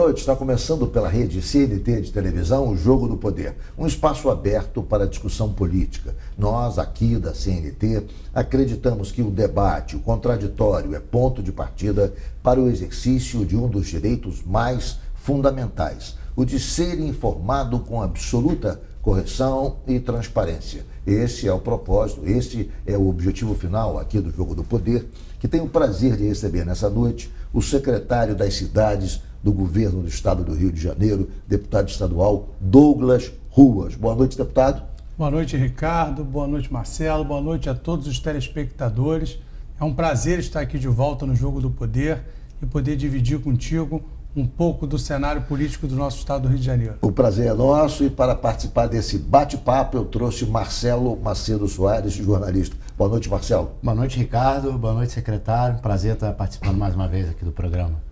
noite. Está começando pela rede CNT de televisão o Jogo do Poder, um espaço aberto para a discussão política. Nós, aqui da CNT, acreditamos que o debate, o contraditório, é ponto de partida para o exercício de um dos direitos mais fundamentais, o de ser informado com absoluta correção e transparência. Esse é o propósito, esse é o objetivo final aqui do Jogo do Poder, que tenho o prazer de receber nessa noite o secretário das Cidades do Governo do Estado do Rio de Janeiro, deputado estadual Douglas Ruas. Boa noite, deputado. Boa noite, Ricardo. Boa noite, Marcelo. Boa noite a todos os telespectadores. É um prazer estar aqui de volta no Jogo do Poder e poder dividir contigo um pouco do cenário político do nosso estado do Rio de Janeiro. O prazer é nosso e para participar desse bate-papo eu trouxe Marcelo Macedo Soares, jornalista. Boa noite, Marcelo. Boa noite, Ricardo. Boa noite, secretário. Prazer estar participando mais uma vez aqui do programa.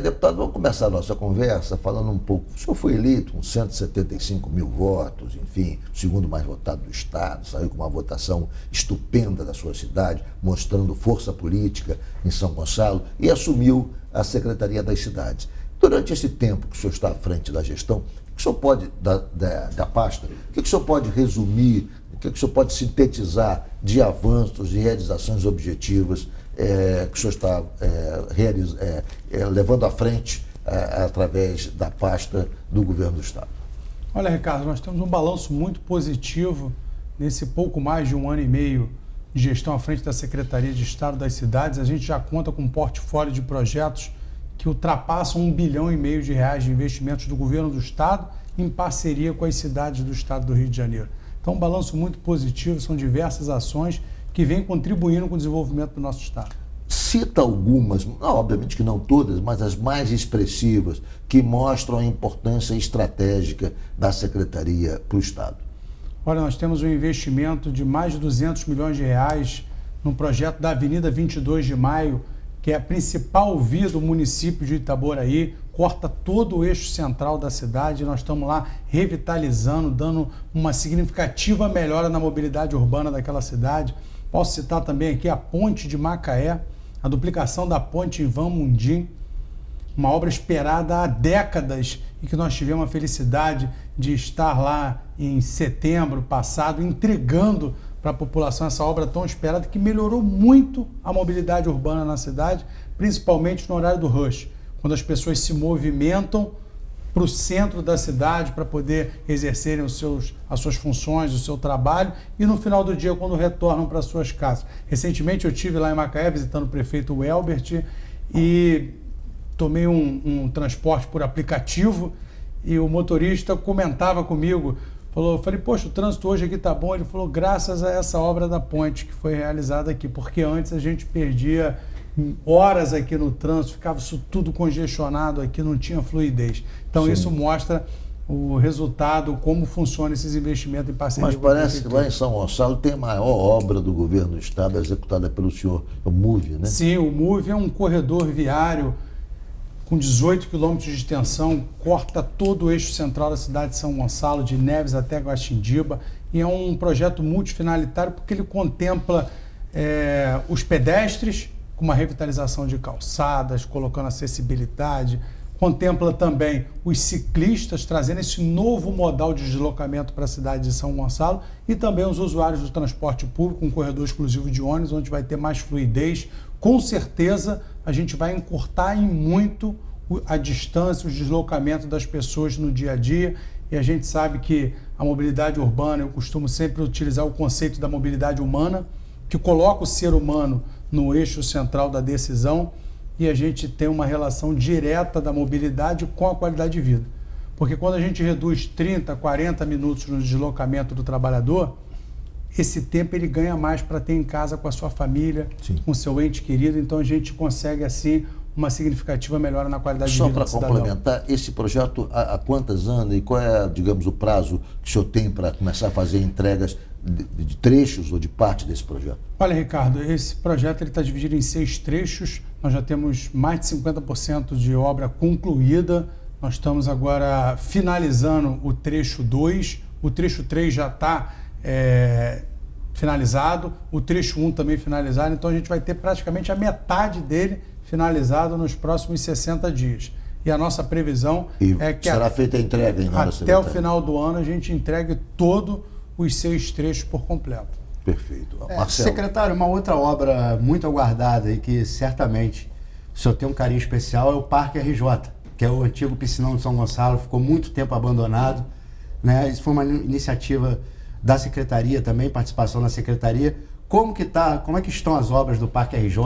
Deputado, vamos começar a nossa conversa falando um pouco. O senhor foi eleito com 175 mil votos, enfim, o segundo mais votado do estado, saiu com uma votação estupenda da sua cidade, mostrando força política em São Gonçalo e assumiu a Secretaria das Cidades. Durante esse tempo que o senhor está à frente da gestão, o que o senhor pode, da pasta, o que o senhor pode resumir, o que o senhor pode sintetizar de avanços e realizações objetivas que o senhor está levando à frente através da pasta do governo do estado? Olha, Ricardo, nós temos um balanço muito positivo nesse pouco mais de um ano e meio de gestão à frente da Secretaria de Estado das Cidades. A gente já conta com um portfólio de projetos que ultrapassam R$1,5 bilhão de investimentos do governo do estado em parceria com as cidades do estado do Rio de Janeiro. Então, um balanço muito positivo, são diversas ações que vêm contribuindo com o desenvolvimento do nosso estado. Cita algumas, obviamente que não todas, mas as mais expressivas, que mostram a importância estratégica da Secretaria para o estado. Olha, nós temos um investimento de mais de R$200 milhões no projeto da Avenida 22 de Maio, que é a principal via do município de Itaboraí, corta todo o eixo central da cidade. Nós estamos lá revitalizando, dando uma significativa melhora na mobilidade urbana daquela cidade. Posso citar também aqui a Ponte de Macaé, a duplicação da ponte Ivan Mundim, uma obra esperada há décadas e que nós tivemos a felicidade de estar lá em setembro passado entregando para a população essa obra tão esperada que melhorou muito a mobilidade urbana na cidade, principalmente no horário do rush, quando as pessoas se movimentam para o centro da cidade para poder exercerem as suas funções, o seu trabalho e no final do dia quando retornam para suas casas. Recentemente eu estive lá em Macaé visitando o prefeito Welbert e tomei um transporte por aplicativo e o motorista comentava comigo, falei, poxa, o trânsito hoje aqui tá bom. Ele falou, graças a essa obra da ponte que foi realizada aqui, porque antes a gente perdia horas aqui no trânsito, ficava isso tudo congestionado aqui, não tinha fluidez. Então Sim. Isso mostra o resultado, como funciona esses investimentos em parceria. Mas parece que lá em São Gonçalo tem a maior obra do governo do estado executada pelo senhor, o MUVI, né? Sim, o MUVI é um corredor viário com 18 quilômetros de extensão, corta todo o eixo central da cidade de São Gonçalo, de Neves até Guaxindiba, e é um projeto multifinalitário porque ele contempla os pedestres, com uma revitalização de calçadas, colocando acessibilidade, contempla também os ciclistas, trazendo esse novo modal de deslocamento para a cidade de São Gonçalo, e também os usuários do transporte público, um corredor exclusivo de ônibus, onde vai ter mais fluidez. Com certeza, a gente vai encurtar em muito a distância, o deslocamento das pessoas no dia a dia, e a gente sabe que a mobilidade urbana, eu costumo sempre utilizar o conceito da mobilidade humana, que coloca o ser humano no eixo central da decisão, e a gente tem uma relação direta da mobilidade com a qualidade de vida. Porque quando a gente reduz 30, 40 minutos no deslocamento do trabalhador, esse tempo ele ganha mais para ter em casa com a sua família, Sim. com seu ente querido, então a gente consegue assim uma significativa melhora na qualidade de vida do cidadão. Só para complementar, esse projeto há quantos anos e qual é, digamos, o prazo que o senhor tem para começar a fazer entregas de trechos ou de parte desse projeto? Olha, Ricardo, esse projeto está dividido em 6 trechos, nós já temos mais de 50% de obra concluída, nós estamos agora finalizando o trecho 2, o trecho 3 já está finalizado, o trecho 1 também finalizado, então a gente vai ter praticamente a metade dele finalizado nos próximos 60 dias. e a nossa previsão é que será feita a entrega, até o final do ano a gente entregue todos os 6 trechos por completo. Perfeito. Marcelo. Secretário, uma outra obra muito aguardada e que certamente o senhor tem um carinho especial é o Parque RJ, que é o antigo piscinão de São Gonçalo, ficou muito tempo abandonado, né? Isso foi uma iniciativa da Secretaria também, participação da Secretaria. Como é que estão as obras do Parque RJ?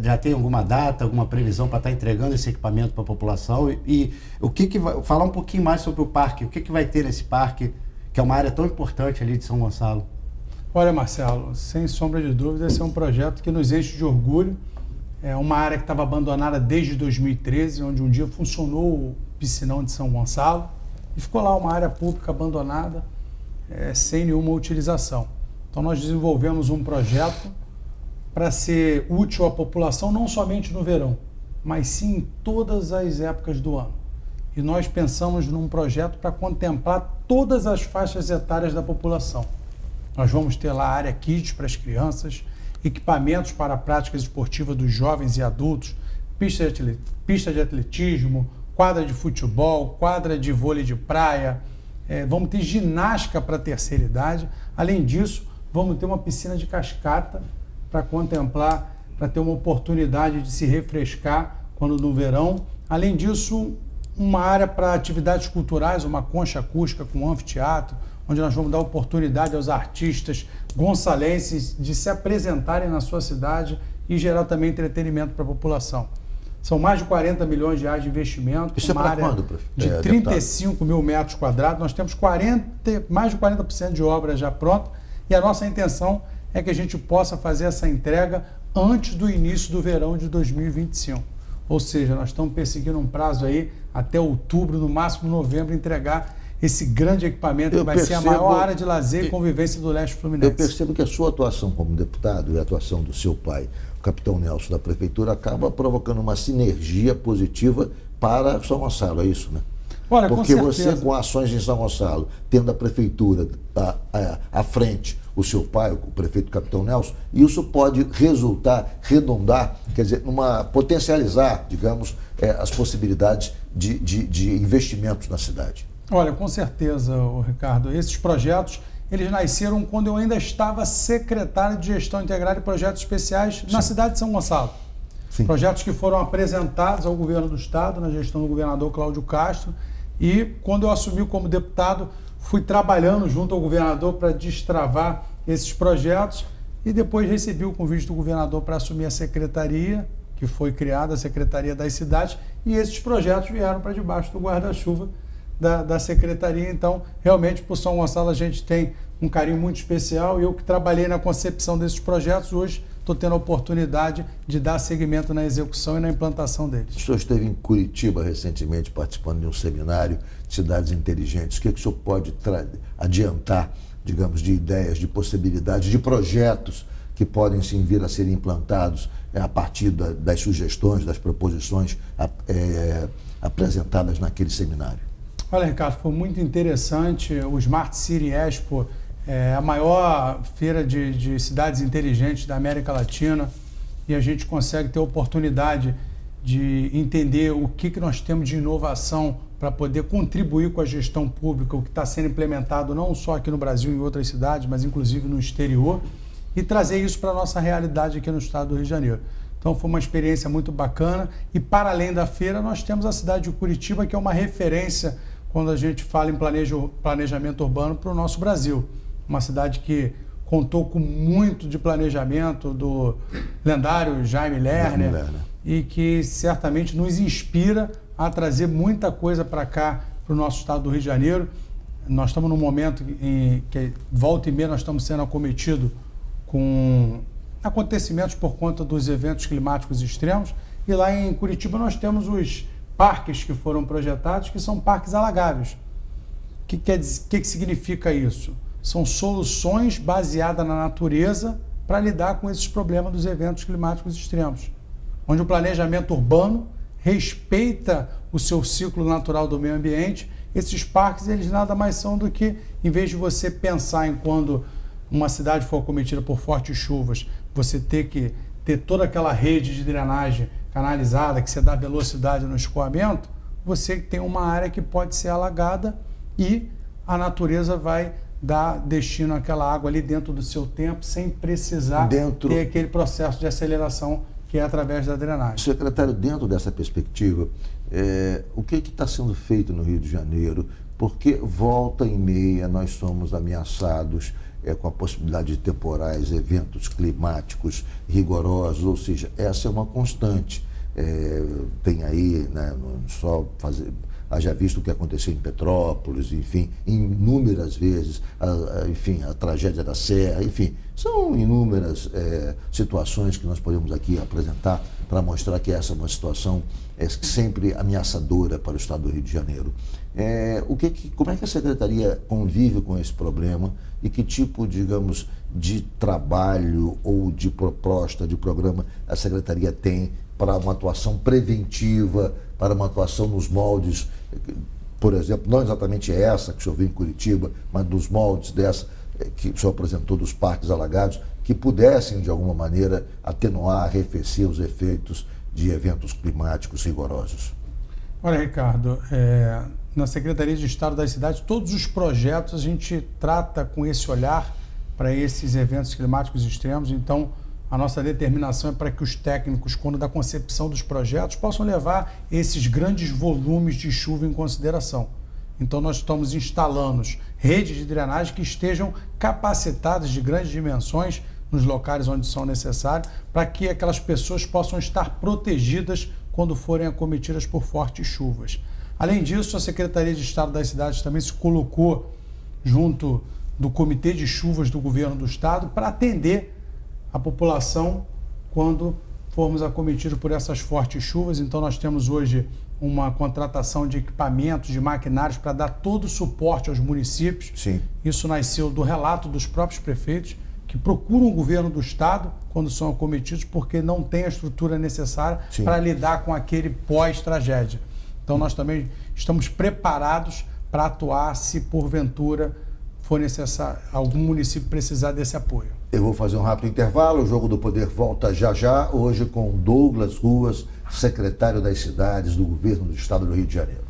Já tem alguma data, alguma previsão para estar entregando esse equipamento para a população? E o que vai falar um pouquinho mais sobre o parque? O que vai ter nesse parque, que é uma área tão importante ali de São Gonçalo? Olha, Marcelo, sem sombra de dúvida, esse é um projeto que nos enche de orgulho. É uma área que estava abandonada desde 2013, onde um dia funcionou o piscinão de São Gonçalo e ficou lá uma área pública abandonada, sem nenhuma utilização. Então nós desenvolvemos um projeto para ser útil à população, não somente no verão, mas sim em todas as épocas do ano. E nós pensamos num projeto para contemplar todas as faixas etárias da população. Nós vamos ter lá a área kids para as crianças, equipamentos para a prática esportiva dos jovens e adultos, pista de atletismo, quadra de futebol, quadra de vôlei de praia, vamos ter ginástica para a terceira idade. Além disso, vamos ter uma piscina de cascata para contemplar, para ter uma oportunidade de se refrescar quando no verão. Além disso, uma área para atividades culturais, uma concha acústica com anfiteatro, onde nós vamos dar oportunidade aos artistas gonçalenses de se apresentarem na sua cidade e gerar também entretenimento para a população. São mais de 40 milhões de reais de investimento. Isso é para quando, de 35 mil metros quadrados. Nós temos mais de 40% de obra já pronta e a nossa intenção é que a gente possa fazer essa entrega antes do início do verão de 2025. Ou seja, nós estamos perseguindo um prazo aí até outubro, no máximo novembro, entregar esse grande equipamento que vai ser a maior área de lazer e convivência do leste fluminense. Eu percebo que a sua atuação como deputado e a atuação do seu pai, o capitão Nelson da Prefeitura, acaba provocando uma sinergia positiva para São Gonçalo, é isso, né? Olha, porque com você, com ações em São Gonçalo, tendo a Prefeitura à frente, o seu pai, o prefeito capitão Nelson, isso pode redundar, quer dizer, potencializar, digamos, as possibilidades de investimentos na cidade. Olha, com certeza, Ricardo, esses projetos, eles nasceram quando eu ainda estava secretário de Gestão Integrada e Projetos Especiais na cidade de São Gonçalo. Sim. Projetos que foram apresentados ao governo do estado, na gestão do governador Cláudio Castro, e quando eu assumi como deputado, fui trabalhando junto ao governador para destravar esses projetos e depois recebi o convite do governador para assumir a secretaria, que foi criada, a Secretaria das Cidades, e esses projetos vieram para debaixo do guarda-chuva da secretaria. Então, realmente, por São Gonçalo, a gente tem um carinho muito especial. Eu que trabalhei na concepção desses projetos, hoje estou tendo a oportunidade de dar seguimento na execução e na implantação deles. O senhor esteve em Curitiba recentemente participando de um seminário de cidades inteligentes. O que o senhor pode adiantar, digamos, de ideias, de possibilidades, de projetos que podem sim vir a ser implantados a partir das sugestões, das proposições apresentadas naquele seminário? Olha, Ricardo, foi muito interessante. O Smart City Expo é a maior feira de cidades inteligentes da América Latina e a gente consegue ter a oportunidade de entender o que nós temos de inovação para poder contribuir com a gestão pública, o que está sendo implementado não só aqui no Brasil, em outras cidades, mas inclusive no exterior, e trazer isso para a nossa realidade aqui no estado do Rio de Janeiro. Então foi uma experiência muito bacana e para além da feira nós temos a cidade de Curitiba, que é uma referência quando a gente fala em planejamento urbano para o nosso Brasil. Uma cidade que contou com muito de planejamento do lendário Jaime Lerner e que certamente nos inspira a trazer muita coisa para cá, para o nosso estado do Rio de Janeiro. Nós estamos num momento em que volta e meia nós estamos sendo acometidos com acontecimentos por conta dos eventos climáticos extremos e lá em Curitiba nós temos os parques que foram projetados, que são parques alagáveis. O que significa isso? São soluções baseadas na natureza para lidar com esses problemas dos eventos climáticos extremos, onde o planejamento urbano respeita o seu ciclo natural do meio ambiente. Esses parques, eles nada mais são do que, em vez de você pensar em quando uma cidade for acometida por fortes chuvas, você ter que ter toda aquela rede de drenagem canalizada, que você dá velocidade no escoamento, você tem uma área que pode ser alagada e a natureza vai dar destino àquela água ali dentro do seu tempo, sem precisar ter aquele processo de aceleração que é através da drenagem. Secretário, dentro dessa perspectiva, o que está sendo feito no Rio de Janeiro? Porque volta e meia nós somos ameaçados com a possibilidade de temporais, eventos climáticos rigorosos, ou seja, essa é uma constante. Tem aí, né, só fazer, haja visto o que aconteceu em Petrópolis, enfim, inúmeras vezes, a tragédia da Serra, enfim, são inúmeras situações que nós podemos aqui apresentar para mostrar que essa é uma situação sempre ameaçadora para o estado do Rio de Janeiro. Como é que a Secretaria convive com esse problema e que tipo, digamos, de trabalho ou de proposta, de programa a Secretaria tem para uma atuação preventiva, para uma atuação nos moldes, por exemplo, não exatamente essa que o senhor viu em Curitiba, mas dos moldes dessa que o senhor apresentou dos parques alagados, que pudessem, de alguma maneira, atenuar, arrefecer os efeitos de eventos climáticos rigorosos? Olha, Ricardo, na Secretaria de Estado das Cidades, todos os projetos a gente trata com esse olhar para esses eventos climáticos extremos. Então, a nossa determinação é para que os técnicos, quando da concepção dos projetos, possam levar esses grandes volumes de chuva em consideração. Então, nós estamos instalando redes de drenagem que estejam capacitadas de grandes dimensões nos locais onde são necessários, para que aquelas pessoas possam estar protegidas quando forem acometidas por fortes chuvas. Além disso, a Secretaria de Estado das Cidades também se colocou junto do Comitê de Chuvas do Governo do Estado para atender a população quando formos acometidos por essas fortes chuvas. Então, nós temos hoje uma contratação de equipamentos, de maquinários para dar todo o suporte aos municípios. Sim. Isso nasceu do relato dos próprios prefeitos que procuram o governo do Estado quando são acometidos porque não tem a estrutura necessária para lidar com aquele pós-tragédia. Então, nós também estamos preparados para atuar se, porventura, for necessário, algum município precisar desse apoio. Eu vou fazer um rápido intervalo, o Jogo do Poder volta já já, hoje com Douglas Ruas, secretário das Cidades do Governo do Estado do Rio de Janeiro.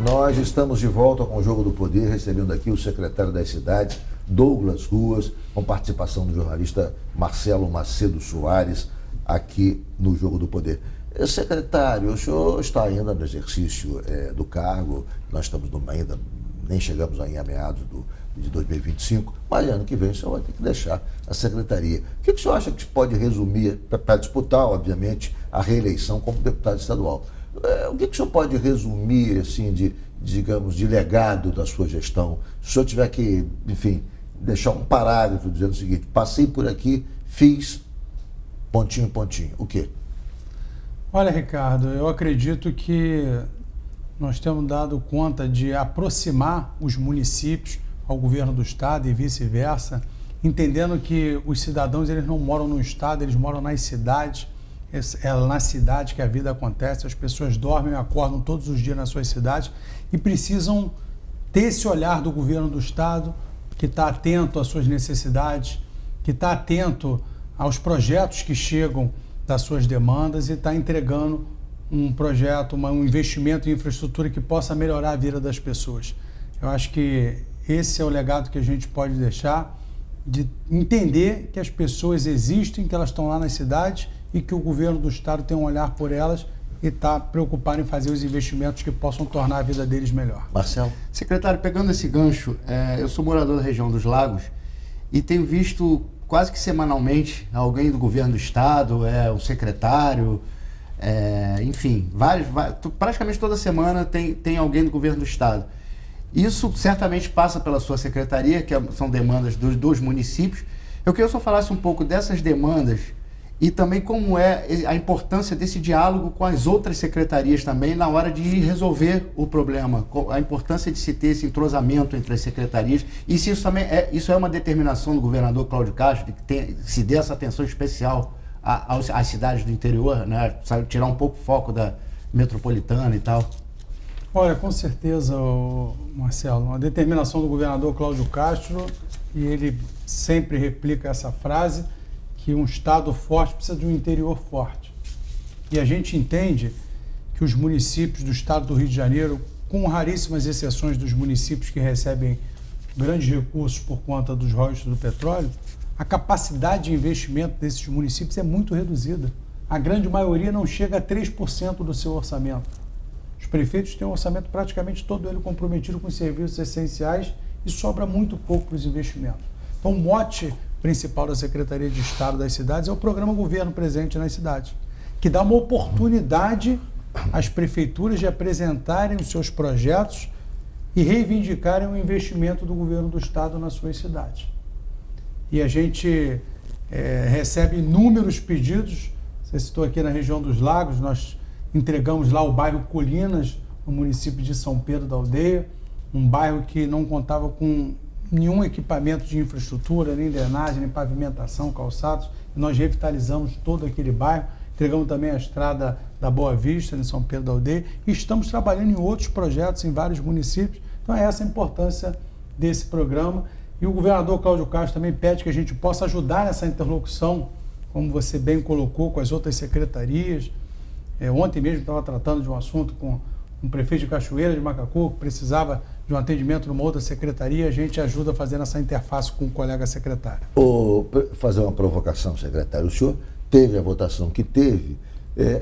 Nós estamos de volta com o Jogo do Poder, recebendo aqui o secretário das Cidades, Douglas Ruas, com participação do jornalista Marcelo Macedo Soares, aqui no Jogo do Poder. Secretário, o senhor está ainda no exercício do cargo, nós estamos ainda, nem chegamos aí a meados de 2025, mas ano que vem o senhor vai ter que deixar a secretaria. O que o senhor acha que pode resumir, para disputar, obviamente, a reeleição como deputado estadual? O que o senhor pode resumir, assim, de legado da sua gestão? Se o senhor tiver que, enfim, deixar um parágrafo dizendo o seguinte: passei por aqui, fiz, pontinho, pontinho. O quê? Olha, Ricardo, eu acredito que nós temos dado conta de aproximar os municípios ao governo do Estado e vice-versa, entendendo que os cidadãos eles não moram no Estado, eles moram nas cidades. É na cidade que a vida acontece, as pessoas dormem e acordam todos os dias nas suas cidades e precisam ter esse olhar do governo do Estado, que está atento às suas necessidades, que está atento aos projetos que chegam das suas demandas e está entregando um projeto, um investimento em infraestrutura que possa melhorar a vida das pessoas. Eu acho que esse é o legado que a gente pode deixar, de entender que as pessoas existem, que elas estão lá nas cidades e que o governo do Estado tem um olhar por elas e está preocupado em fazer os investimentos que possam tornar a vida deles melhor. Marcelo? Secretário, pegando esse gancho, eu sou morador da região dos Lagos e tenho visto quase que semanalmente alguém do governo do Estado, o secretário, enfim, praticamente toda semana tem alguém do governo do Estado. Isso certamente passa pela sua secretaria, que são demandas dos municípios. Eu queria que o senhor falasse um pouco dessas demandas e também como é a importância desse diálogo com as outras secretarias também na hora de resolver o problema, a importância de se ter esse entrosamento entre as secretarias e se isso também isso é uma determinação do governador Cláudio Castro, de que se dê essa atenção especial às cidades do interior, né? Tirar um pouco o foco da metropolitana e tal. Olha, com certeza, Marcelo, uma determinação do governador Cláudio Castro, e ele sempre replica essa frase, que um Estado forte precisa de um interior forte. E a gente entende que os municípios do estado do Rio de Janeiro, com raríssimas exceções dos municípios que recebem grandes recursos por conta dos royalties do petróleo, a capacidade de investimento desses municípios é muito reduzida. A grande maioria não chega a 3% do seu orçamento. Os prefeitos têm um orçamento praticamente todo ele comprometido com os serviços essenciais e sobra muito pouco para os investimentos. Então, o mote principal da Secretaria de Estado das Cidades é o programa Governo Presente nas Cidades, que dá uma oportunidade às prefeituras de apresentarem os seus projetos e reivindicarem o investimento do governo do Estado nas suas cidades. E a gente recebe inúmeros pedidos. Você citou aqui na região dos Lagos, nós entregamos lá o bairro Colinas, no município de São Pedro da Aldeia, um bairro que não contava com nenhum equipamento de infraestrutura, nem drenagem, nem pavimentação, calçados. E nós revitalizamos todo aquele bairro. Entregamos também a estrada da Boa Vista, em São Pedro da Aldeia, e estamos trabalhando em outros projetos em vários municípios. Então, é essa a importância desse programa. E o governador Cláudio Castro também pede que a gente possa ajudar nessa interlocução, como você bem colocou, com as outras secretarias. Ontem mesmo estava tratando de um assunto com um prefeito de Cachoeira de Macacu, que precisava de um atendimento numa outra secretaria. A gente ajuda fazendo essa interface com o colega secretário. Fazer uma provocação, secretário. O senhor teve a votação que teve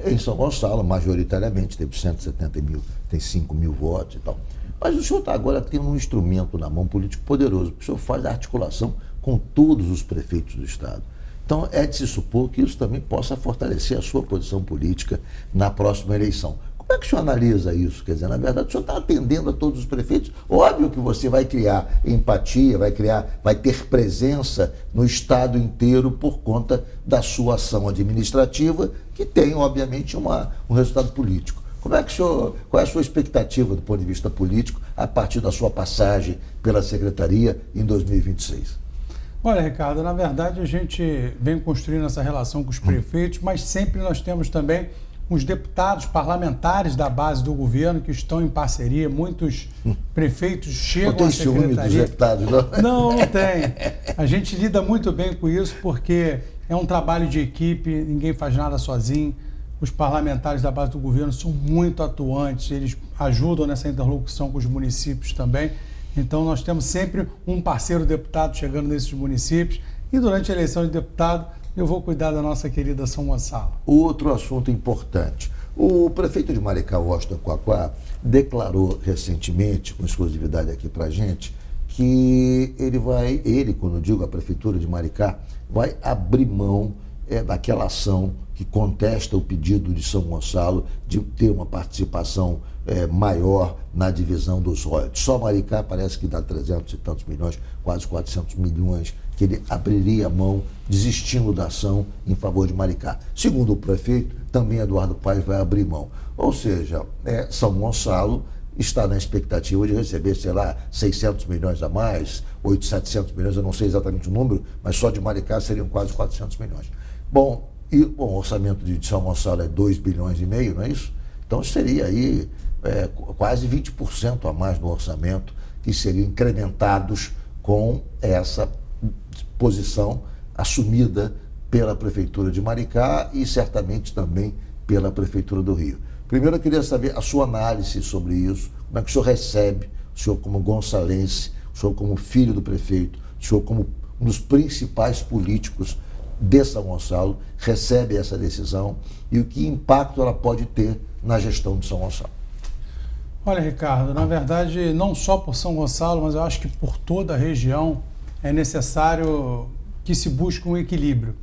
em São Gonçalo, majoritariamente, teve 170 mil, tem 5 mil votos e tal. Mas o senhor está agora tendo um instrumento na mão político poderoso, o senhor faz a articulação com todos os prefeitos do Estado. Então, é de se supor que isso também possa fortalecer a sua posição política na próxima eleição. Como é que o senhor analisa isso? Quer dizer, na verdade, o senhor está atendendo a todos os prefeitos. Óbvio que você vai criar empatia, vai ter presença no Estado inteiro por conta da sua ação administrativa, que tem, obviamente, um resultado político. Qual é a sua expectativa do ponto de vista político a partir da sua passagem pela Secretaria em 2026? Olha, Ricardo, na verdade a gente vem construindo essa relação com os prefeitos, mas sempre nós temos também os deputados parlamentares da base do governo que estão em parceria. Muitos prefeitos chegam à secretaria. Não tem ciúme dos deputados, não? Não tem. A gente lida muito bem com isso porque é um trabalho de equipe, ninguém faz nada sozinho. Os parlamentares da base do governo são muito atuantes, eles ajudam nessa interlocução com os municípios também. Então, nós temos sempre um parceiro deputado chegando nesses municípios e durante a eleição de deputado eu vou cuidar da nossa querida São Gonçalo. Outro assunto importante. O prefeito de Maricá, Washington Quaquá, declarou recentemente, com exclusividade aqui para a gente, que ele, quando eu digo a prefeitura de Maricá, vai abrir mão daquela ação que contesta o pedido de São Gonçalo de ter uma participação maior na divisão dos royalties. Só Maricá parece que dá 300 e tantos milhões, quase 400 milhões, que ele abriria mão, desistindo da ação em favor de Maricá. Segundo o prefeito, também Eduardo Paes vai abrir mão. Ou seja, São Gonçalo está na expectativa de receber, sei lá, 600 milhões a mais, 700 milhões, eu não sei exatamente o número, mas só de Maricá seriam quase 400 milhões. Bom, o orçamento de São Gonçalo é 2 bilhões e meio, não é isso? Então seria aí quase 20% a mais no orçamento que seriam incrementados com essa posição assumida pela Prefeitura de Maricá e certamente também pela Prefeitura do Rio. Primeiro eu queria saber a sua análise sobre isso, como é que o senhor recebe, o senhor como gonçalense, o senhor como filho do prefeito, o senhor como um dos principais políticos de São Gonçalo, recebe essa decisão e o que impacto ela pode ter na gestão de São Gonçalo. Olha, Ricardo, na verdade, não só por São Gonçalo, mas eu acho que por toda a região é necessário que se busque um equilíbrio.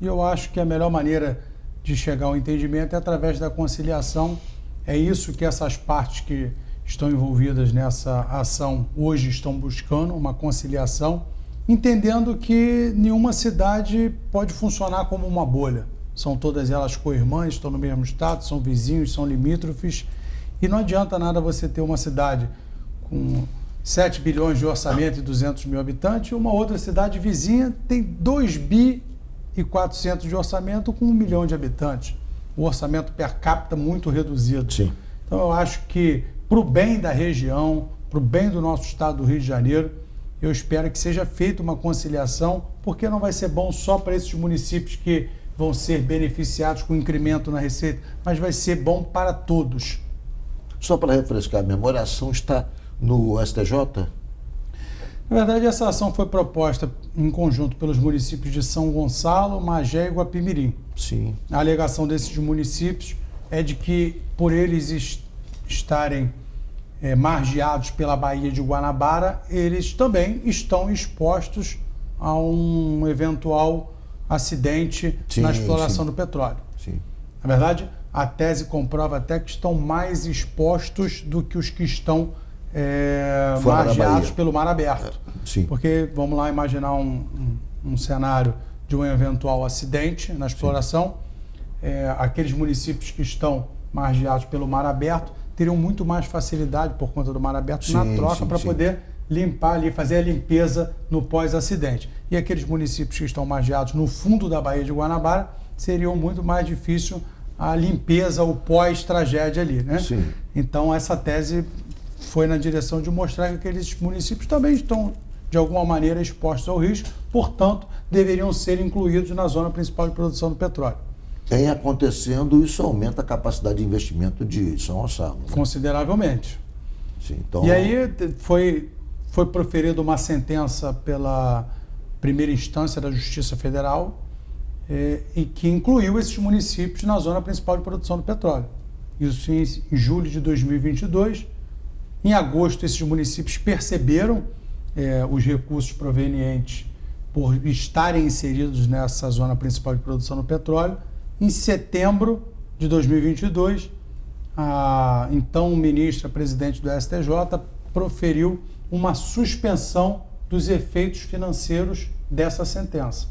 E eu acho que a melhor maneira de chegar ao entendimento é através da conciliação. É isso que essas partes que estão envolvidas nessa ação hoje estão buscando, uma conciliação, entendendo que nenhuma cidade pode funcionar como uma bolha. São todas elas co-irmãs, estão no mesmo estado, são vizinhos, são limítrofes. E não adianta nada você ter uma cidade com 7 bilhões de orçamento e 200 mil habitantes e uma outra cidade vizinha tem 2 bi e 400 de orçamento com 1 milhão de habitantes. O orçamento per capita muito reduzido. Sim. Então eu acho que para o bem da região, para o bem do nosso estado do Rio de Janeiro, eu espero que seja feita uma conciliação, porque não vai ser bom só para esses municípios que vão ser beneficiados com incremento na receita, mas vai ser bom para todos. Só para refrescar a memória, a ação está no STJ? Na verdade, essa ação foi proposta em conjunto pelos municípios de São Gonçalo, Magé e Guapimirim. Sim. A alegação desses municípios é de que, por eles estarem margeados pela Baía de Guanabara, eles também estão expostos a um eventual acidente na exploração do petróleo. Sim. Na verdade, a tese comprova até que estão mais expostos do que os que estão margeados pelo mar aberto. Sim. Porque, vamos lá imaginar um cenário de um eventual acidente na exploração, aqueles municípios que estão margeados pelo mar aberto teriam muito mais facilidade por conta do mar aberto na troca para poder limpar ali, fazer a limpeza no pós-acidente. E aqueles municípios que estão margeados no fundo da Baía de Guanabara seriam muito mais difícil a limpeza, o pós-tragédia ali, né? Sim. Então essa tese foi na direção de mostrar que aqueles municípios também estão de alguma maneira expostos ao risco, portanto deveriam ser incluídos na zona principal de produção do petróleo. Em acontecendo, isso aumenta a capacidade de investimento de São Gonçalo. Né? Consideravelmente. Sim, então... E aí foi proferida uma sentença pela primeira instância da Justiça Federal e que incluiu esses municípios na zona principal de produção do petróleo. Isso em julho de 2022. Em agosto, esses municípios perceberam os recursos provenientes por estarem inseridos nessa zona principal de produção do petróleo. Em setembro de 2022, a então ministra presidente do STJ proferiu uma suspensão dos efeitos financeiros dessa sentença.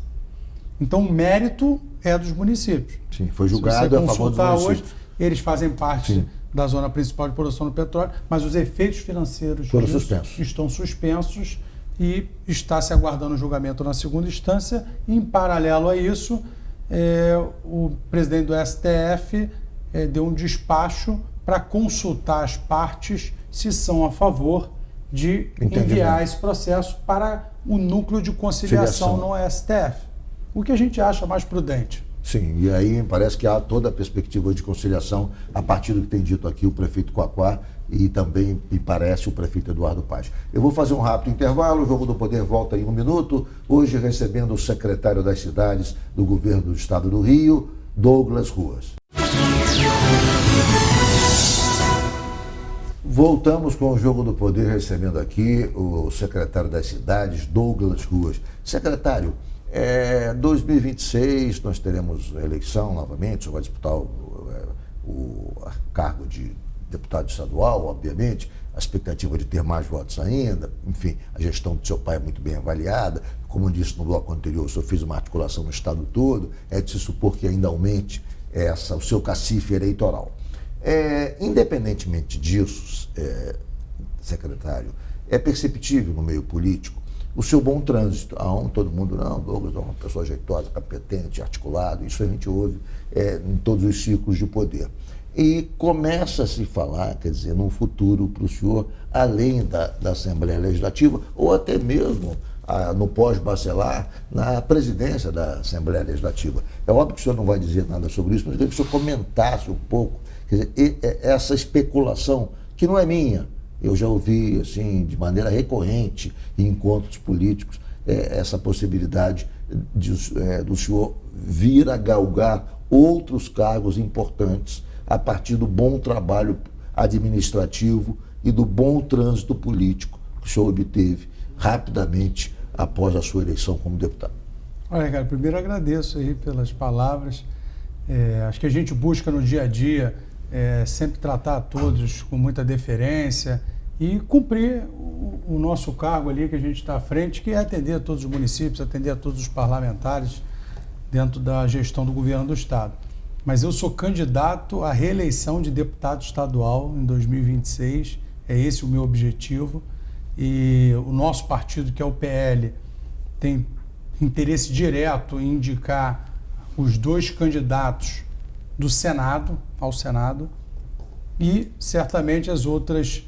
Então, o mérito é dos municípios. Sim, foi julgado a favor dos municípios. Hoje, eles fazem parte da zona principal de produção do petróleo, mas os efeitos financeiros estão suspensos e está se aguardando o julgamento na segunda instância. E, em paralelo a isso, o presidente do STF deu um despacho para consultar as partes se são a favor de enviar esse processo para o núcleo de conciliação no STF, o que a gente acha mais prudente. Sim, e aí parece que há toda a perspectiva de conciliação a partir do que tem dito aqui o prefeito Quaquá e também, me parece, o prefeito Eduardo Paes. Eu vou fazer um rápido intervalo, o Jogo do Poder volta em 1 minuto, hoje recebendo o secretário das cidades do governo do estado do Rio, Douglas Ruas. Voltamos com o Jogo do Poder, recebendo aqui o secretário das cidades, Douglas Ruas. Secretário, 2026 nós teremos eleição novamente, o senhor vai disputar o cargo de deputado estadual, obviamente, a expectativa de ter mais votos ainda, enfim, a gestão do seu pai é muito bem avaliada, como eu disse no bloco anterior, o senhor fez uma articulação no estado todo, é de se supor que ainda aumente o seu cacife eleitoral. Independentemente disso, secretário, é perceptível no meio político o seu bom trânsito. Todo mundo, não, Douglas é uma pessoa jeitosa, competente, articulado, isso a gente ouve em todos os ciclos de poder. E começa a se falar, quer dizer, num futuro para o senhor, além da Assembleia Legislativa, ou até mesmo no pós-Bacelar, na presidência da Assembleia Legislativa. É óbvio que o senhor não vai dizer nada sobre isso, mas eu queria que o senhor comentasse um pouco, quer dizer, essa especulação, que não é minha, eu já ouvi assim, de maneira recorrente em encontros políticos, essa possibilidade do senhor vir a galgar outros cargos importantes a partir do bom trabalho administrativo e do bom trânsito político que o senhor obteve rapidamente após a sua eleição como deputado. Olha, cara, primeiro agradeço aí pelas palavras. Acho que a gente busca no dia a dia sempre tratar a todos com muita deferência e cumprir o nosso cargo ali que a gente está à frente, que é atender a todos os municípios, atender a todos os parlamentares dentro da gestão do governo do estado. Mas eu sou candidato à reeleição de deputado estadual em 2026, é esse o meu objetivo, e o nosso partido, que é o PL, tem interesse direto em indicar os 2 candidatos do Senado, ao Senado, e certamente as outras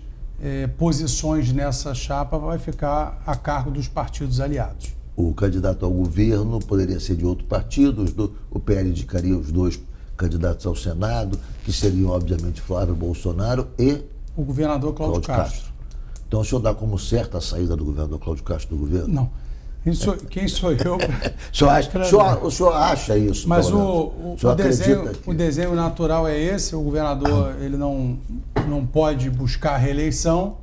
posições nessa chapa vai ficar a cargo dos partidos aliados. o candidato ao governo poderia ser de outro partido, o PL indicaria os dois candidatos ao Senado, que seriam, obviamente, Flávio Bolsonaro e o governador Cláudio Castro. Então, o senhor dá como certa a saída do governador Cláudio Castro do governo? Não. Quem sou eu? O senhor acha isso? Mas o desenho natural é esse, o governador ele não pode buscar a reeleição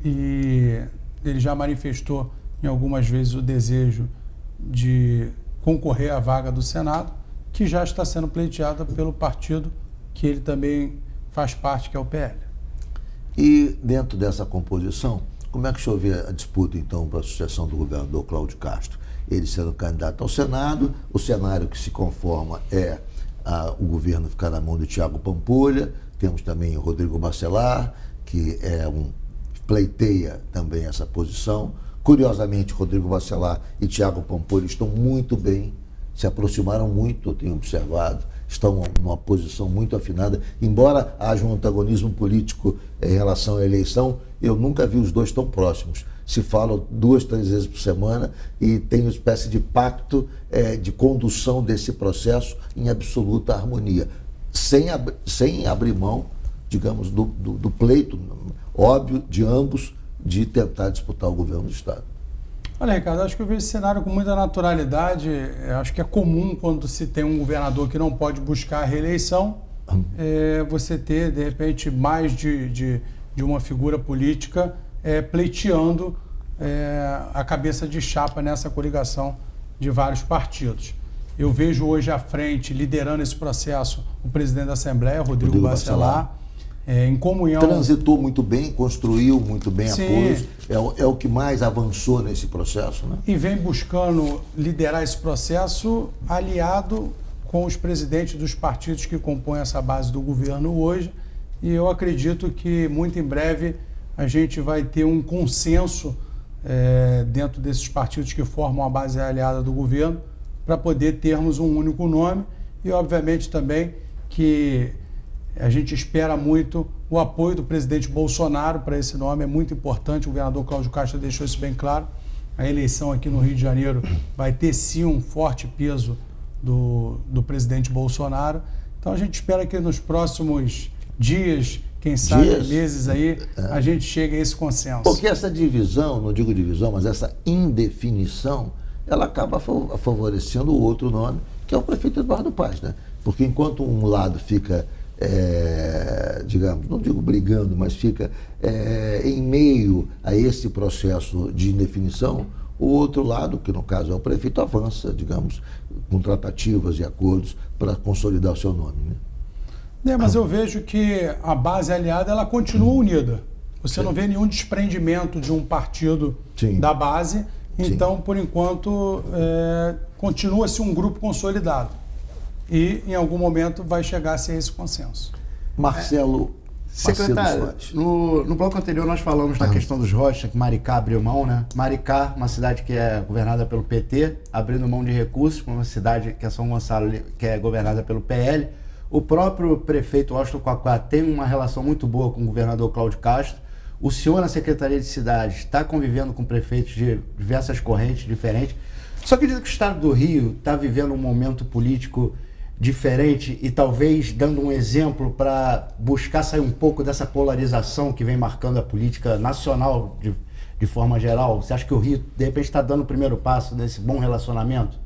e ele já manifestou em algumas vezes o desejo de concorrer à vaga do Senado, que já está sendo pleiteada pelo partido que ele também faz parte, que é o PL. E dentro dessa composição, como é que o senhor vê a disputa, então, para a sucessão do governador Cláudio Castro? Ele sendo candidato ao Senado, o cenário que se conforma é o governo ficar na mão de Thiago Pampolha, temos também o Rodrigo Bacelar, que pleiteia também essa posição. Curiosamente, Rodrigo Bacelar e Thiago Pampolha estão muito bem, se aproximaram muito, eu tenho observado, estão numa posição muito afinada, embora haja um antagonismo político em relação à eleição, eu nunca vi os dois tão próximos. Se falam 2, 3 vezes por semana e tem uma espécie de pacto de condução desse processo em absoluta harmonia, sem abrir mão, digamos, do pleito óbvio de ambos de tentar disputar o governo do Estado. Olha, Ricardo, acho que eu vejo esse cenário com muita naturalidade. Acho que é comum quando se tem um governador que não pode buscar a reeleição, você ter, de repente, mais de uma figura política pleiteando a cabeça de chapa nessa coligação de vários partidos. Eu vejo hoje à frente, liderando esse processo, o presidente da Assembleia, Rodrigo Bacelar, em comunhão... Transitou muito bem, construiu muito bem apoios, é o que mais avançou nesse processo, né? E vem buscando liderar esse processo aliado com os presidentes dos partidos que compõem essa base do governo hoje, e eu acredito que muito em breve a gente vai ter um consenso dentro desses partidos que formam a base aliada do governo para poder termos um único nome e, obviamente, também que a gente espera muito o apoio do presidente Bolsonaro para esse nome, é muito importante, o governador Cláudio Castro deixou isso bem claro. A eleição aqui no Rio de Janeiro vai ter sim um forte peso do presidente Bolsonaro, então a gente espera que nos próximos dias, quem sabe meses aí, a gente chegue a esse consenso. Porque essa divisão, não digo divisão, mas essa indefinição, ela acaba favorecendo o outro nome, que é o prefeito Eduardo Paes, né? Porque enquanto um lado fica, digamos, não digo brigando, mas fica em meio a esse processo de indefinição, o outro lado, que no caso é o prefeito, avança, digamos, com tratativas e acordos para consolidar o seu nome, né? Mas eu vejo que a base aliada ela continua unida. Você não vê nenhum desprendimento de um partido da base. Então, por enquanto, continua-se um grupo consolidado. E, em algum momento, vai chegar-se a esse consenso. Marcelo, secretário, no bloco anterior nós falamos da questão dos rochas, que Maricá abriu mão, né? Maricá, uma cidade que é governada pelo PT, abrindo mão de recursos, uma cidade que é São Gonçalo, que é governada pelo PL. O próprio prefeito Washington Quaquá tem uma relação muito boa com o governador Cláudio Castro. O senhor, na Secretaria de Cidades, está convivendo com prefeitos de diversas correntes diferentes. Só acredito que o Estado do Rio está vivendo um momento político diferente e talvez dando um exemplo para buscar sair um pouco dessa polarização que vem marcando a política nacional de forma geral. Você acha que o Rio, de repente, está dando o primeiro passo nesse bom relacionamento?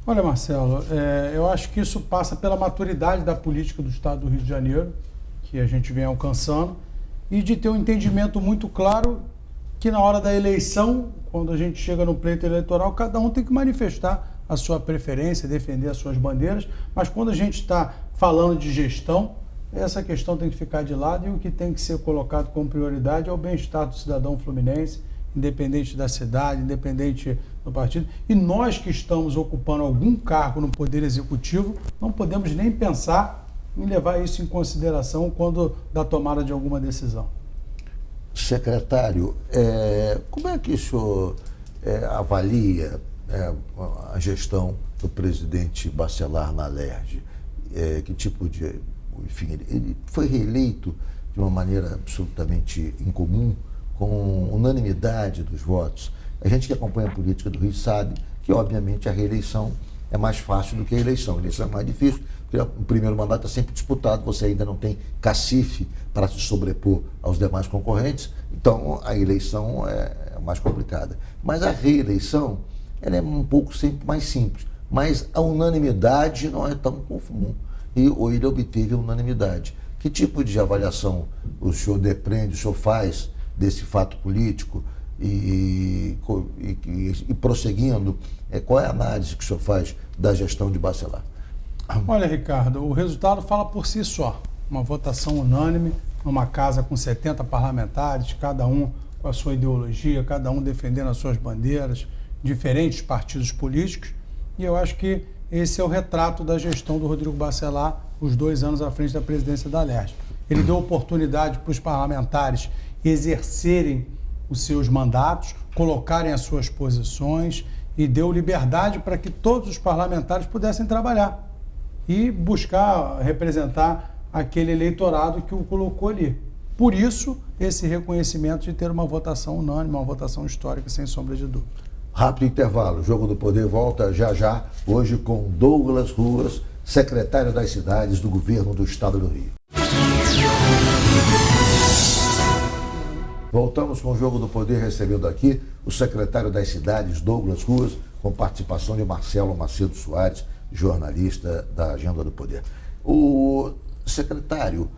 Olha, Marcelo, eu acho que isso passa pela maturidade da política do Estado do Rio de Janeiro, que a gente vem alcançando, e de ter um entendimento muito claro que na hora da eleição, quando a gente chega no pleito eleitoral, cada um tem que manifestar a sua preferência, defender as suas bandeiras, mas quando a gente está falando de gestão, essa questão tem que ficar de lado e o que tem que ser colocado como prioridade é o bem-estar do cidadão fluminense, independente da cidade, independente do partido. E nós que estamos ocupando algum cargo no Poder Executivo, não podemos nem pensar em levar isso em consideração quando da tomada de alguma decisão. Secretário, como é que o senhor avalia a gestão do presidente Bacelar na Alerj? Que tipo de... Enfim, ele foi reeleito de uma maneira absolutamente incomum, com unanimidade dos votos. A gente que acompanha a política do Rio sabe que, obviamente, a reeleição é mais fácil do que a eleição. A eleição é mais difícil, porque o primeiro mandato é sempre disputado, você ainda não tem cacife para se sobrepor aos demais concorrentes, então a eleição é mais complicada. Mas a reeleição, ela é um pouco sempre mais simples, mas a unanimidade não é tão comum, e ele obteve a unanimidade. Que tipo de avaliação o senhor depreende, o senhor faz desse fato político e prosseguindo, qual é a análise que o senhor faz da gestão de Bacelar? Olha, Ricardo, o resultado fala por si só. Uma votação unânime, numa casa com 70 parlamentares, cada um com a sua ideologia, cada um defendendo as suas bandeiras, diferentes partidos políticos, e eu acho que esse é o retrato da gestão do Rodrigo Bacelar, os 2 anos à frente da presidência da Alerj. Ele deu oportunidade para os parlamentares exercerem os seus mandatos, colocarem as suas posições e deu liberdade para que todos os parlamentares pudessem trabalhar e buscar representar aquele eleitorado que o colocou ali. Por isso, esse reconhecimento de ter uma votação unânime, uma votação histórica, sem sombra de dúvida. Rápido intervalo, o Jogo do Poder volta já, hoje com Douglas Ruas, secretário das Cidades do Governo do Estado do Rio. Voltamos com o Jogo do Poder, recebendo aqui o secretário das Cidades, Douglas Ruas, com participação de Marcelo Macedo Soares, jornalista da Agenda do Poder. O secretário,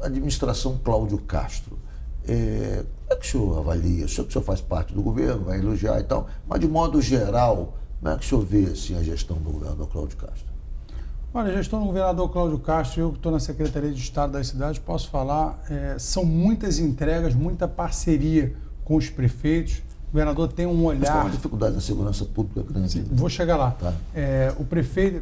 administração Cláudio Castro, como é que o senhor avalia? Eu sei que o senhor faz parte do governo, vai elogiar e tal, mas de modo geral, como é que o senhor vê assim, a gestão do governador Cláudio Castro? Olha, a gestão do governador Cláudio Castro, eu que estou na Secretaria de Estado das Cidades, posso falar, são muitas entregas, muita parceria com os prefeitos. O governador tem um olhar... Mas tem uma dificuldade na segurança pública grande. Sim, vou chegar lá. Tá.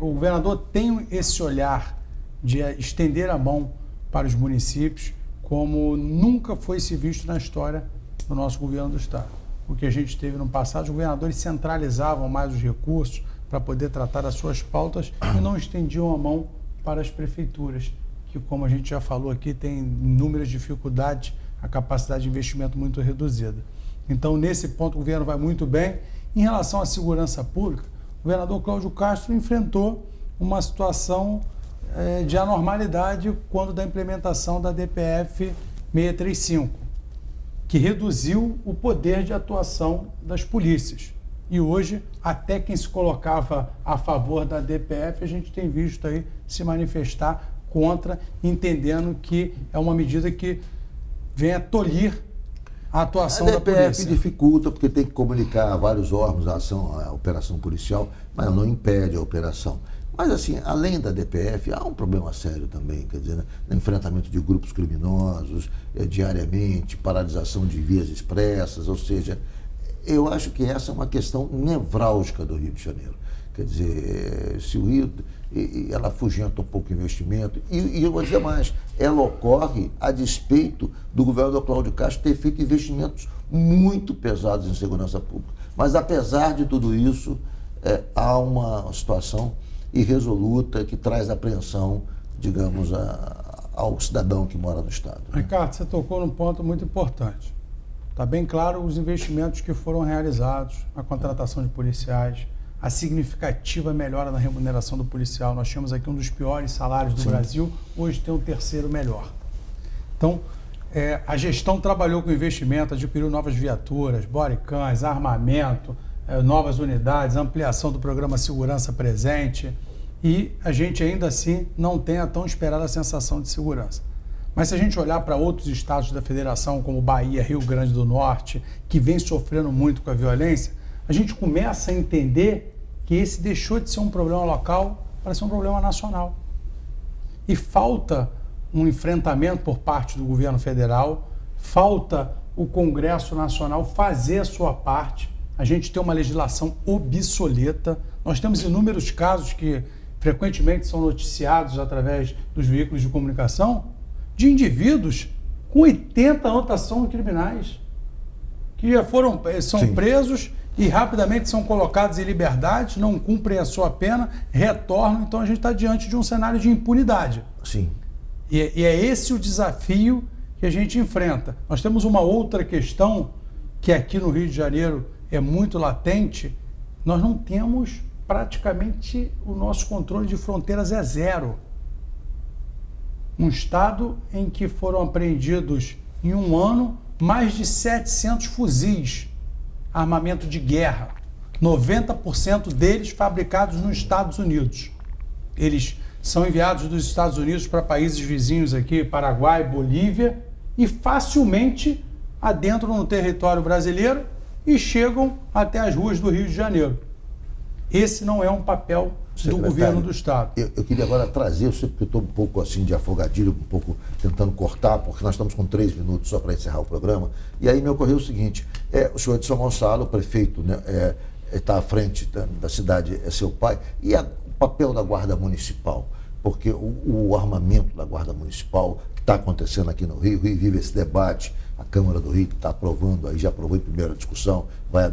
O governador tem esse olhar de estender a mão para os municípios, como nunca foi se visto na história do nosso governo do Estado. O que a gente teve no passado, os governadores centralizavam mais os recursos para poder tratar as suas pautas e não estendiam a mão para as prefeituras, que, como a gente já falou aqui, tem inúmeras dificuldades, a capacidade de investimento muito reduzida. Então, nesse ponto, o governo vai muito bem. Em relação à segurança pública, o governador Cláudio Castro enfrentou uma situação de anormalidade quando da implementação da DPF 635, que reduziu o poder de atuação das polícias. E hoje, até quem se colocava a favor da DPF, a gente tem visto aí se manifestar contra, entendendo que é uma medida que vem a tolir a atuação da polícia. A DPF dificulta, porque tem que comunicar a vários órgãos a operação policial, mas não impede a operação. Mas, assim, além da DPF, há um problema sério também, quer dizer, no enfrentamento de grupos criminosos, diariamente, paralisação de vias expressas, ou seja, eu acho que essa é uma questão nevrálgica do Rio de Janeiro. Quer dizer, se o Rio, ela afugenta um pouco o investimento, e eu vou dizer mais, ela ocorre a despeito do governador Cláudio Castro ter feito investimentos muito pesados em segurança pública. Mas, apesar de tudo isso, há uma situação irresoluta que traz apreensão, digamos, ao cidadão que mora no Estado. Ricardo, você tocou num ponto muito importante. Está bem claro os investimentos que foram realizados, a contratação de policiais, a significativa melhora na remuneração do policial. Nós tínhamos aqui um dos piores salários do Brasil, hoje tem o terceiro melhor. Então, a gestão trabalhou com investimento, adquiriu novas viaturas, bodycams, armamento, novas unidades, ampliação do programa Segurança Presente, e a gente ainda assim não tem a tão esperada sensação de segurança. Mas se a gente olhar para outros estados da federação, como Bahia, Rio Grande do Norte, que vem sofrendo muito com a violência, a gente começa a entender que esse deixou de ser um problema local para ser um problema nacional. E falta um enfrentamento por parte do governo federal, falta o Congresso Nacional fazer a sua parte. A gente tem uma legislação obsoleta. Nós temos inúmeros casos que frequentemente são noticiados através dos veículos de comunicação de indivíduos com 80 anotações criminais que já são presos e rapidamente são colocados em liberdade, não cumprem a sua pena, retornam. Então a gente está diante de um cenário de impunidade. Sim. E é esse o desafio que a gente enfrenta. Nós temos uma outra questão que aqui no Rio de Janeiro é muito latente, nós não temos praticamente o nosso controle de fronteiras é zero. Um estado em que foram apreendidos em um ano mais de 700 fuzis, armamento de guerra, 90% deles fabricados nos Estados Unidos. Eles são enviados dos Estados Unidos para países vizinhos aqui, Paraguai, Bolívia, e facilmente adentram no território brasileiro e chegam até as ruas do Rio de Janeiro. Esse não é um papel do governo do Estado. Eu queria agora trazer, eu sei que eu estou um pouco assim de afogadilho, um pouco tentando cortar, porque nós estamos com 3 minutos só para encerrar o programa, e aí me ocorreu o seguinte, o senhor de São Gonçalo, o prefeito, né, está à frente da cidade, é seu pai, e o papel da Guarda Municipal? Porque o armamento da Guarda Municipal, que está acontecendo aqui no Rio, o Rio vive esse debate, a Câmara do Rio está aprovando, aí já aprovou em primeira discussão,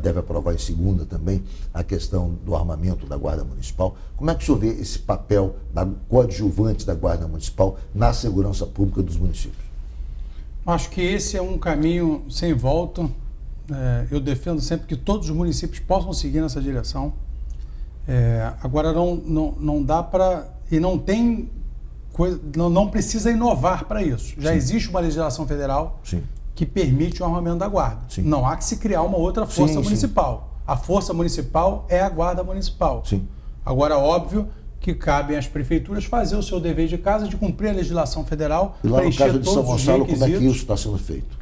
deve aprovar em segunda também, a questão do armamento da Guarda Municipal. Como é que o senhor vê esse papel coadjuvante da Guarda Municipal na segurança pública dos municípios? Acho que esse é um caminho sem volta. Eu defendo sempre que todos os municípios possam seguir nessa direção. Agora não dá para... E não tem coisa... Não precisa inovar para isso. Já existe uma legislação federal que permite o armamento da Guarda. Não há que se criar uma outra força municipal. A força municipal é a Guarda Municipal. Agora, óbvio que cabe às prefeituras fazer o seu dever de casa de cumprir a legislação federal. E lá no caso de São Gonçalo, como é que isso está sendo feito?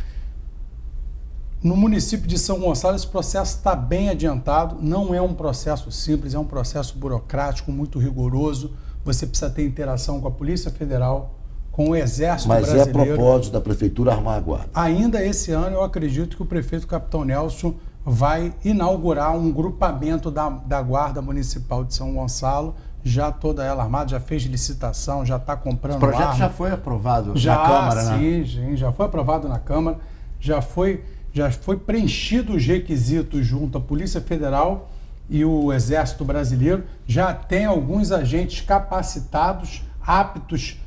No município de São Gonçalo, esse processo está bem adiantado. Não é um processo simples, é um processo burocrático, muito rigoroso. Você precisa ter interação com a Polícia Federal, com o Exército Brasileiro. Mas é propósito da Prefeitura armar a Guarda? Ainda esse ano, eu acredito que o prefeito Capitão Nelson vai inaugurar um grupamento da Guarda Municipal de São Gonçalo, já toda ela armada, já fez licitação, já está comprando arma. O projeto já foi aprovado na Câmara, né? Sim, já foi aprovado na Câmara, já foi preenchido os requisitos junto à Polícia Federal e o Exército Brasileiro, já tem alguns agentes capacitados, aptos,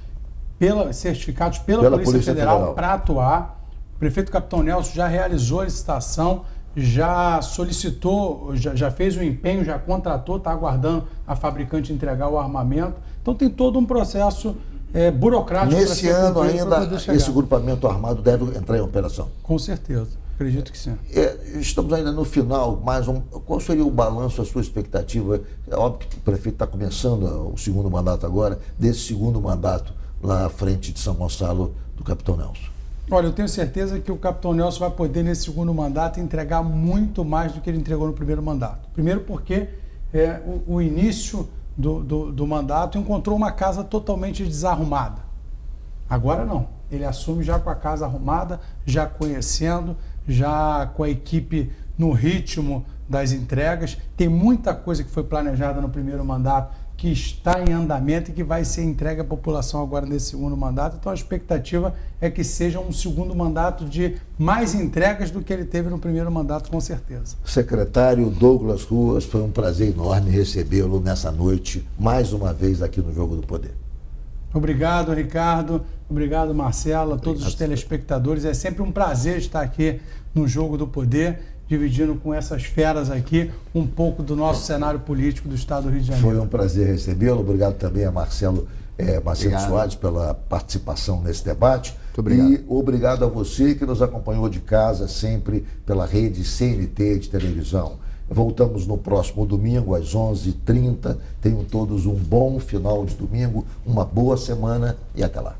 certificados pela Polícia Federal para atuar. O prefeito Capitão Nelson já realizou a licitação, já solicitou, já fez o empenho, já contratou, está aguardando a fabricante entregar o armamento. Então tem todo um processo burocrático. Nesse ano ainda esse grupamento armado deve entrar em operação? Com certeza. Acredito que sim. Estamos ainda no final, qual seria o balanço, a sua expectativa? É óbvio que o prefeito está começando o segundo mandato agora, desse segundo mandato lá à frente de São Gonçalo do Capitão Nelson. Olha, eu tenho certeza que o Capitão Nelson vai poder, nesse segundo mandato, entregar muito mais do que ele entregou no primeiro mandato. Primeiro porque o início do mandato encontrou uma casa totalmente desarrumada. Agora não. Ele assume já com a casa arrumada, já conhecendo, já com a equipe no ritmo das entregas. Tem muita coisa que foi planejada no primeiro mandato que está em andamento e que vai ser entregue à população agora nesse segundo mandato. Então a expectativa é que seja um segundo mandato de mais entregas do que ele teve no primeiro mandato, com certeza. Secretário Douglas Ruas, foi um prazer enorme recebê-lo nessa noite, mais uma vez aqui no Jogo do Poder. Obrigado, Ricardo. Obrigado, Marcelo, a todos os telespectadores. É sempre um prazer estar aqui no Jogo do Poder, dividindo com essas feras aqui um pouco do nosso cenário político do Estado do Rio de Janeiro. Foi um prazer recebê-lo. Obrigado também a Marcelo Soares pela participação nesse debate. Muito obrigado. E obrigado a você que nos acompanhou de casa, sempre pela rede CNT de televisão. Voltamos no próximo domingo, às 11h30. Tenham todos um bom final de domingo, uma boa semana e até lá.